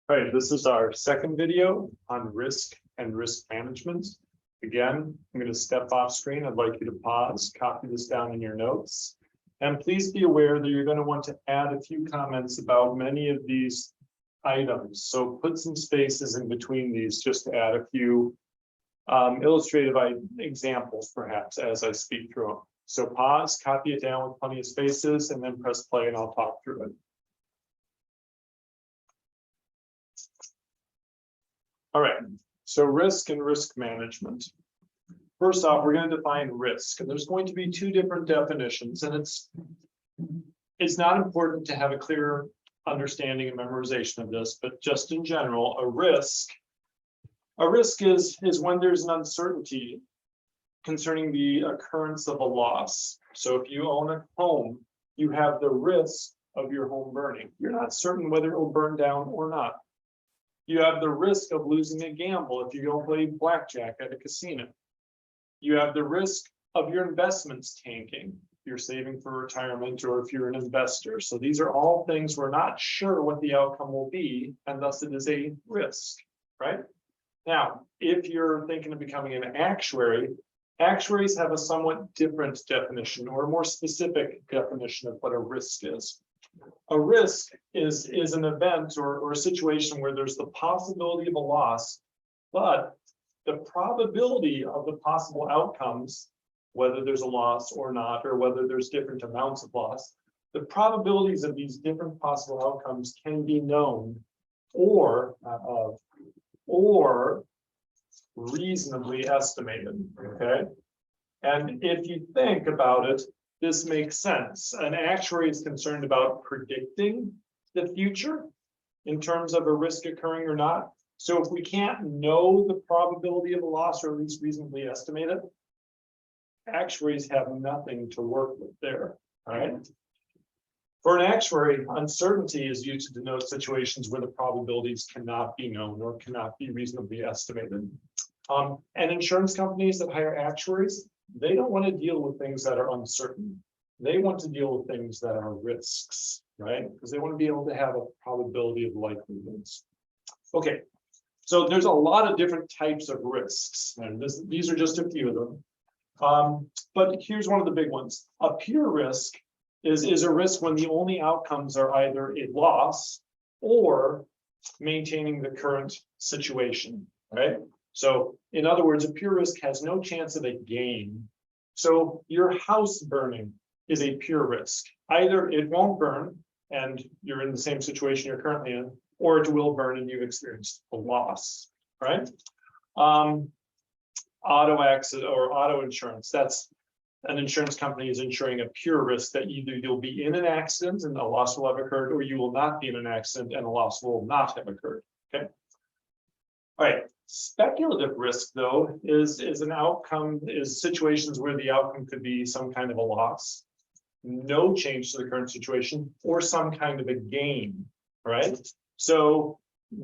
All right, this is our second video on risk and risk management. Again, I'm going to step off screen. I'd like you to pause, copy this down in your notes. And please be aware that you're going to want to add a few comments about many of these items. So put some spaces in between these just to add a few illustrative examples, perhaps, as I speak through them. So pause, copy it down with plenty of spaces, and then press play and I'll talk through it. All right, so risk and risk management. First off, we're going to define risk, and there's going to be two different definitions, and it's not important to have a clear understanding and memorization of this, but just in general, a risk is when there's an uncertainty concerning the occurrence of a loss. So if you own a home, you have the risk of your home burning. You're not certain whether it will burn down or not. You have the risk of losing a gamble if you don't play blackjack at a casino. You have the risk of your investments tanking if you're saving for retirement or if you're an investor. So these are all things we're not sure what the outcome will be, and thus it is a risk, right? Now, if you're thinking of becoming an actuary, actuaries have a somewhat different definition or a more specific definition of what a risk is. A risk is an event or a situation where there's the possibility of a loss, but the probability of the possible outcomes, whether there's a loss or not, or whether there's different amounts of loss, the probabilities of these different possible outcomes can be known or reasonably estimated, okay? And if you think about it, this makes sense. An actuary is concerned about predicting the future in terms of a risk occurring or not. So if we can't know the probability of a loss, or at least reasonably estimate it, actuaries have nothing to work with there, all right? For an actuary, uncertainty is used to denote situations where the probabilities cannot be known or cannot be reasonably estimated. And insurance companies that hire actuaries, they don't want to deal with things that are uncertain. They want to deal with things that are risks, right? Because they want to be able to have a probability of likelihoods. Okay, so there's a lot of different types of risks, and these are just a few of them. But here's one of the big ones. A pure risk is a risk when the only outcomes are either a loss or maintaining the current situation, right? So in other words, a pure risk has no chance of a gain. So your house burning is a pure risk. Either it won't burn and you're in the same situation you're currently in, or it will burn and you've experienced a loss, right? Auto accident or auto insurance, that's an insurance company is insuring a pure risk that either you'll be in an accident and a loss will have occurred, or you will not be in an accident and a loss will not have occurred, okay? All right. Speculative risk, though, is an outcome, is situations where the outcome could be some kind of a loss, no change to the current situation, or some kind of a gain, right? So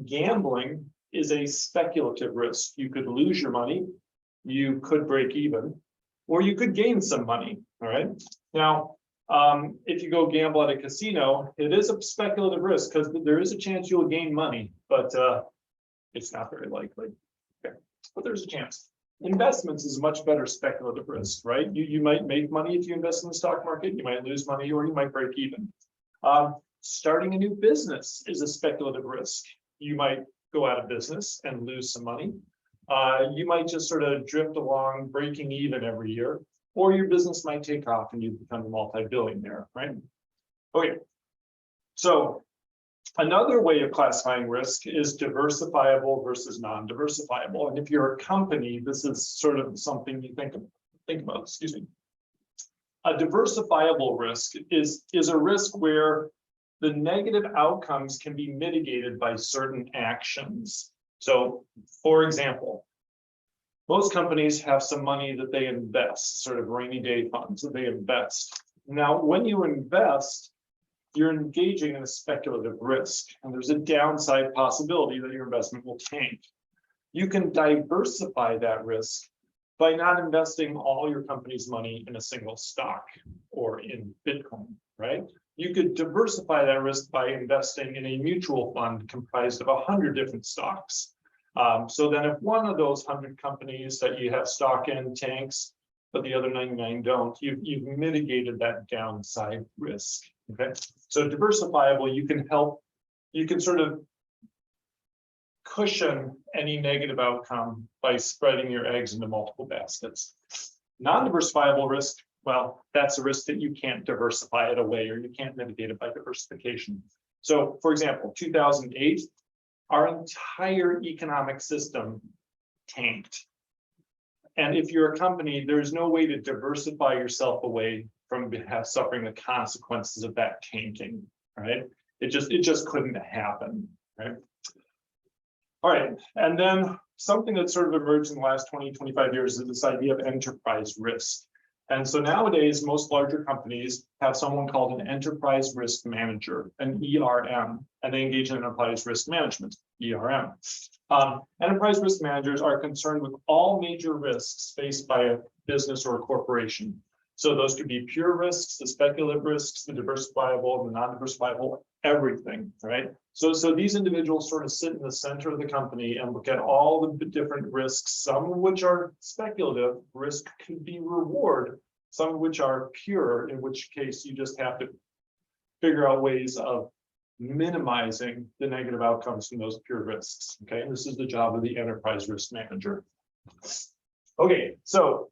gambling is a speculative risk. You could lose your money, you could break even, or you could gain some money, all right? Now, if you go gamble at a casino, it is a speculative risk because there is a chance you'll gain money, but it's not very likely, okay? But there's a chance. Investments is a much better speculative risk, right? You might make money if you invest in the stock market, you might lose money, or you might break even. Starting a new business is a speculative risk. You might go out of business and lose some money. You might just sort of drift along, breaking even every year, or your business might take off and you become a multi-billionaire, right? Okay, so another way of classifying risk is diversifiable versus non-diversifiable. And if you're a company, this is sort of something you think about, excuse me. A diversifiable risk is a risk where the negative outcomes can be mitigated by certain actions. So, for example, most companies have some money that they invest, sort of rainy day funds that they invest. Now, when you invest, you're engaging in a speculative risk, and there's a downside possibility that your investment will tank. You can diversify that risk by not investing all your company's money in a single stock or in Bitcoin, right? you could diversify that risk by investing in a mutual fund comprised of 100 different stocks. So then if one of those 100 companies that you have stock in tanks, but the other 99 don't, you've mitigated that downside risk. Okay, so diversifiable, you can sort of cushion any negative outcome by spreading your eggs into multiple baskets. Non-diversifiable risk, well, that's a risk that you can't diversify it away, or you can't mitigate it by diversification. So for example, 2008, our entire economic system tanked. And if you're a company, there's no way to diversify yourself away from suffering the consequences of that tanking, right? It just couldn't happen, right? All right, and then something that sort of emerged in the last 20, 25 years is this idea of enterprise risk. And so nowadays, most larger companies have someone called an enterprise risk manager, an ERM, and they engage in enterprise risk management, ERM. Enterprise risk managers are concerned with all major risks faced by a business or a corporation. So those could be pure risks, the speculative risks, the diversifiable, the non-diversifiable, everything, right? So these individuals sort of sit in the center of the company and look at all the different risks, some of which are speculative, risk could be reward, some of which are pure, in which case you just have to figure out ways of minimizing the negative outcomes from those pure risks. Okay, this is the job of the enterprise risk manager. Okay, so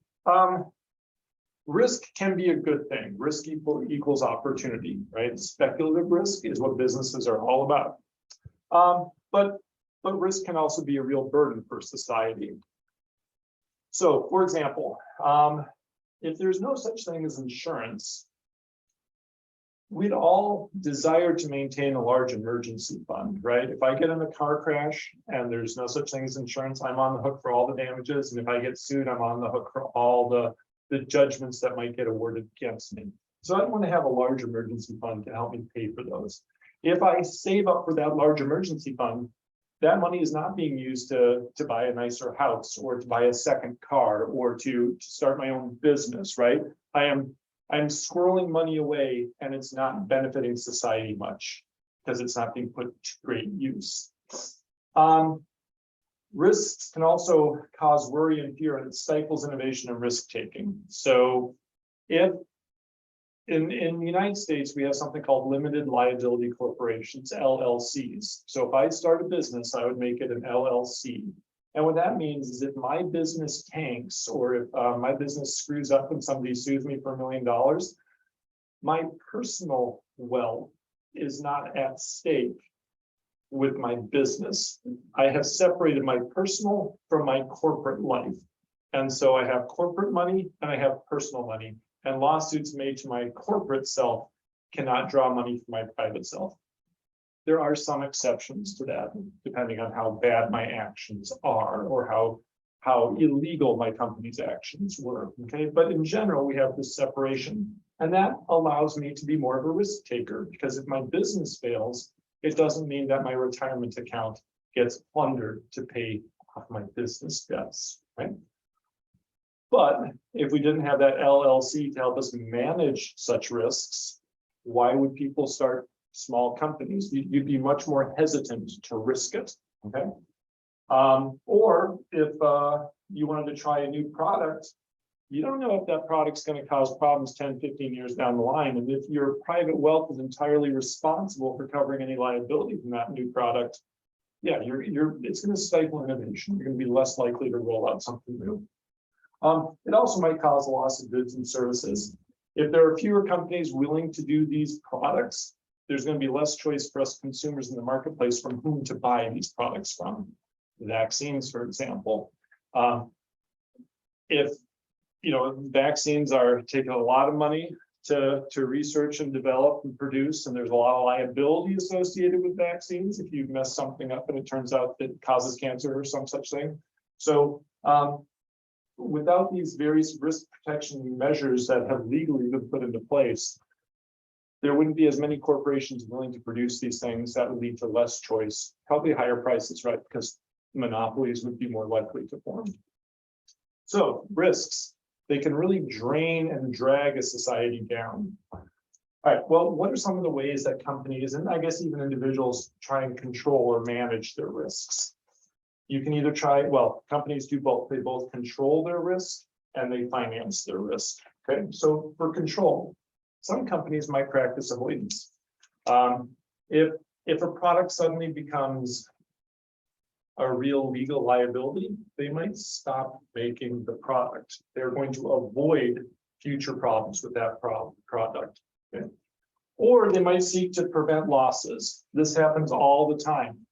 risk can be a good thing. Risk equals opportunity, right? Speculative risk is what businesses are all about. But risk can also be a real burden for society. So, for example, if there's no such thing as insurance, we'd all desire to maintain a large emergency fund, right? If I get in a car crash and there's no such thing as insurance, I'm on the hook for all the damages. And if I get sued, I'm on the hook for all the judgments that might get awarded against me. So I want to have a large emergency fund to help me pay for those. If I save up for that large emergency fund, that money is not being used to buy a nicer house or to buy a second car or to start my own business, right? I'm squirreling money away and it's not benefiting society much because it's not being put to great use. Risks can also cause worry and fear, and it stifles innovation and risk taking. So if in the United States, we have something called limited liability corporations, LLCs. So if I start a business, I would make it an LLC. And what that means is if my business tanks, or if my business screws up and somebody sues me for $1 million, my personal wealth is not at stake with my business. I have separated my personal from my corporate life. And so I have corporate money and I have personal money. And lawsuits made to my corporate self cannot draw money from my private self. There are some exceptions to that, depending on how bad my actions are or how illegal my company's actions were. Okay, but in general, we have this separation. And that allows me to be more of a risk taker, because if my business fails, it doesn't mean that my retirement account gets plundered to pay off my business debts, right? But if we didn't have that LLC to help us manage such risks, why would people start small companies? You'd be much more hesitant to risk it, okay? Or if you wanted to try a new product, you don't know if that product's going to cause problems 10, 15 years down the line. And if your private wealth is entirely responsible for covering any liability from that new product, yeah, it's going to stifle innovation. You're going to be less likely to roll out something new. It also might cause a loss of goods and services. If there are fewer companies willing to do these products, there's going to be less choice for us consumers in the marketplace from whom to buy these products from. Vaccines, for example. If vaccines are taking a lot of money to research and develop and produce, and there's a lot of liability associated with vaccines if you mess something up and it turns out that it causes cancer or some such thing. So without these various risk protection measures that have legally been put into place, there wouldn't be as many corporations willing to produce these things. That would lead to less choice, probably higher prices, right? Because monopolies would be more likely to form. So risks, they can really drain and drag a society down. All right, well, what are some of the ways that companies, and I guess even individuals, try and control or manage their risks? You can either try, well, companies do both. They both control their risk and they finance their risk. Okay, so for control, some companies might practice avoidance. If a product suddenly becomes a real legal liability, they might stop making the product. They're going to avoid future problems with that product. Okay? Or they might seek to prevent losses. This happens all the time.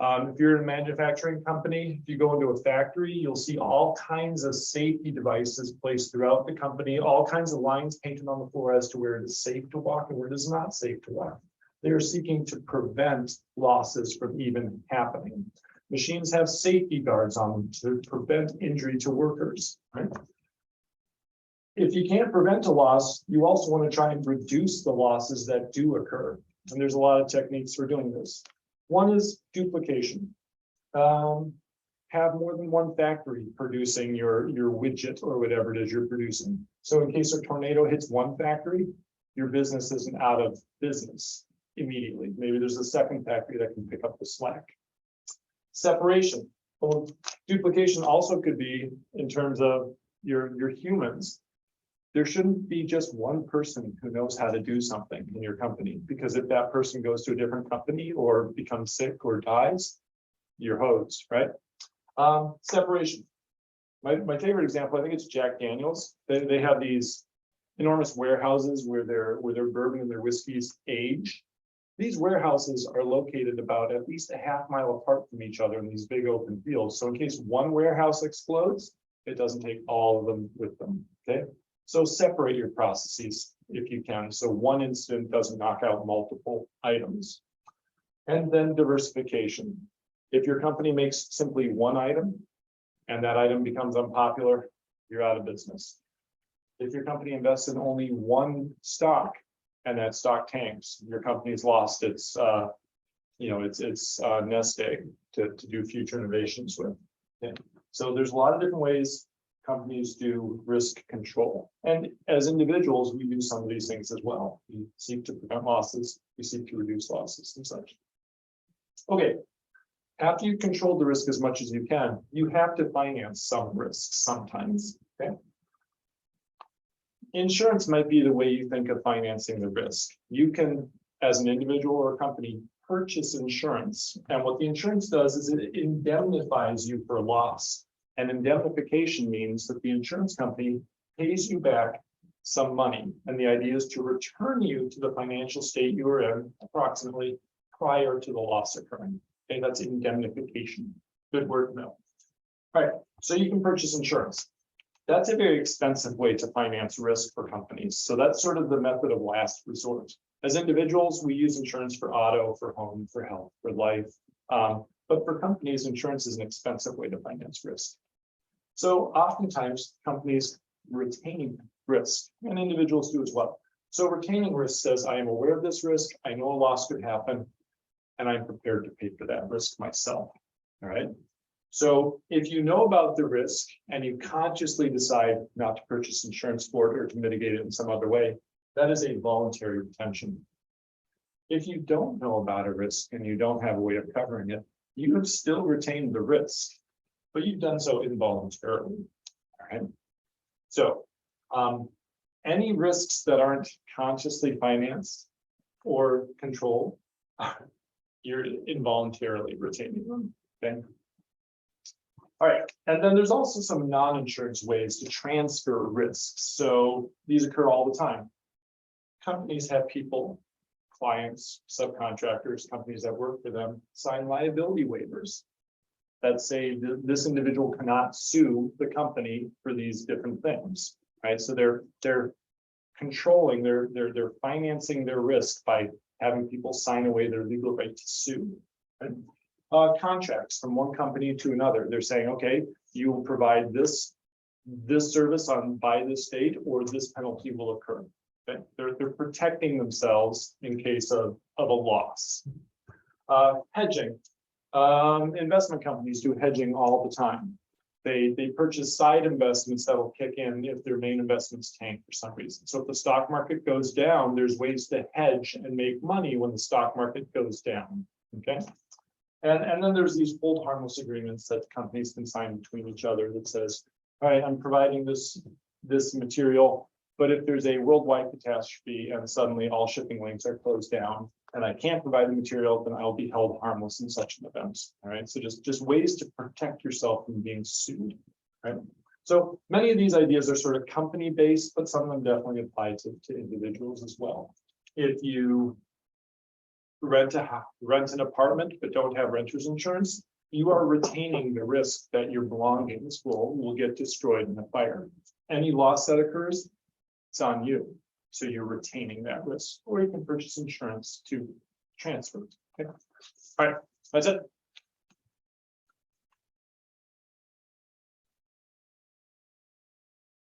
If you're in a manufacturing company, if you go into a factory, you'll see all kinds of safety devices placed throughout the company, all kinds of lines painted on the floor as to where it is safe to walk and where it is not safe to walk. They are seeking to prevent losses from even happening. Machines have safety guards on them to prevent injury to workers. Right? If you can't prevent a loss, you also want to try and reduce the losses that do occur. And there's a lot of techniques for doing this. One is duplication. Have more than one factory producing your widget or whatever it is you're producing. So in case a tornado hits one factory, your business isn't out of business immediately. Maybe there's a second factory that can pick up the slack. Separation. Well, duplication also could be in terms of your humans. There shouldn't be just one person who knows how to do something in your company, because if that person goes to a different company or becomes sick or dies, you're hosed, right? Separation. My favorite example, I think it's Jack Daniels. They have these enormous warehouses where their bourbon and their whiskeys age. These warehouses are located about at least a half mile apart from each other in these big open fields. So in case one warehouse explodes, it doesn't take all of them with them, okay? So separate your processes if you can, so one incident doesn't knock out multiple items. And then diversification. If your company makes simply one item and that item becomes unpopular, you're out of business. If your company invests in only one stock and that stock tanks, your company's lost its nest egg to do future innovations with. Okay. So there's a lot of different ways companies do risk control. And as individuals, we do some of these things as well. We seek to prevent losses, we seek to reduce losses and such. Okay, after you've controlled the risk as much as you can, you have to finance some risks sometimes, okay? Insurance might be the way you think of financing the risk. You can, as an individual or a company, purchase insurance. And what the insurance does is it indemnifies you for loss. And indemnification means that the insurance company pays you back some money. And the idea is to return you to the financial state you were in approximately prior to the loss occurring. Okay, that's indemnification. Good word, no. All right, so you can purchase insurance. That's a very expensive way to finance risk for companies. So that's sort of the method of last resort. As individuals, we use insurance for auto, for home, for health, for life. But for companies, insurance is an expensive way to finance risk. So oftentimes companies retain risk, and individuals do as well. So retaining risk says, I am aware of this risk, I know a loss could happen, and I'm prepared to pay for that risk myself. All right. So if you know about the risk and you consciously decide not to purchase insurance for it or to mitigate it in some other way, that is a voluntary retention. If you don't know about a risk and you don't have a way of covering it, you have still retained the risk, but you've done so involuntarily. All right. So any risks that aren't consciously financed or controlled, you're involuntarily retaining them. Okay. All right, and then there's also some non-insurance ways to transfer risks. So these occur all the time. Companies have people, clients, subcontractors, companies that work for them, sign liability waivers that say this individual cannot sue the company for these different things. Right, so they're controlling, they're financing their risk by having people sign away their legal right to sue. Right? Contracts from one company to another. They're saying, okay, you will provide this service by this date, or this penalty will occur. Okay? They're protecting themselves in case of a loss. Hedging. Investment companies do hedging all the time. They purchase side investments that will kick in if their main investments tank for some reason. So if the stock market goes down, there's ways to hedge and make money when the stock market goes down. Okay. And then there's these hold harmless agreements that companies can sign between each other that says, all right, I'm providing this material, but if there's a worldwide catastrophe and suddenly all shipping lanes are closed down and I can't provide the material, then I'll be held harmless in such an event. All right. So just ways to protect yourself from being sued. Right. So many of these ideas are sort of company based, but some of them definitely apply to individuals as well. If you rent an apartment but don't have renter's insurance, you are retaining the risk that your belongings will get destroyed in a fire. Any loss that occurs, it's on you. So you're retaining that risk, or you can purchase insurance to transfer it. Okay. All right, that's it.